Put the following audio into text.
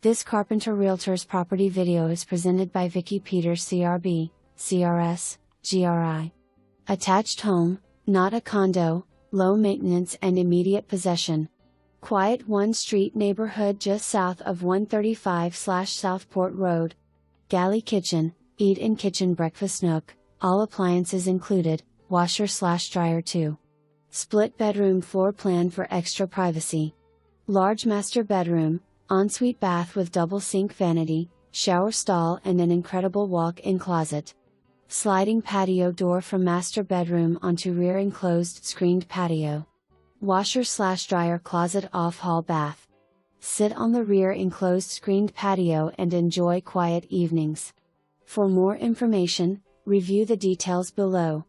This Carpenter Realtors property video is presented by Vicky Peters CRB, CRS, GRI. Attached home, not a condo, low maintenance and immediate possession. Quiet one-street neighborhood just south of 135/Southport Road. Galley kitchen, eat-in kitchen breakfast nook, all appliances included, washer/dryer too. Split bedroom floor plan for extra privacy. Large master bedroom, ensuite bath with double sink vanity, shower stall and an incredible walk-in closet. Sliding patio door from master bedroom onto rear enclosed screened patio. Washer/dryer closet off hall bath. Sit on the rear enclosed screened patio and enjoy quiet evenings. For more information, review the details below.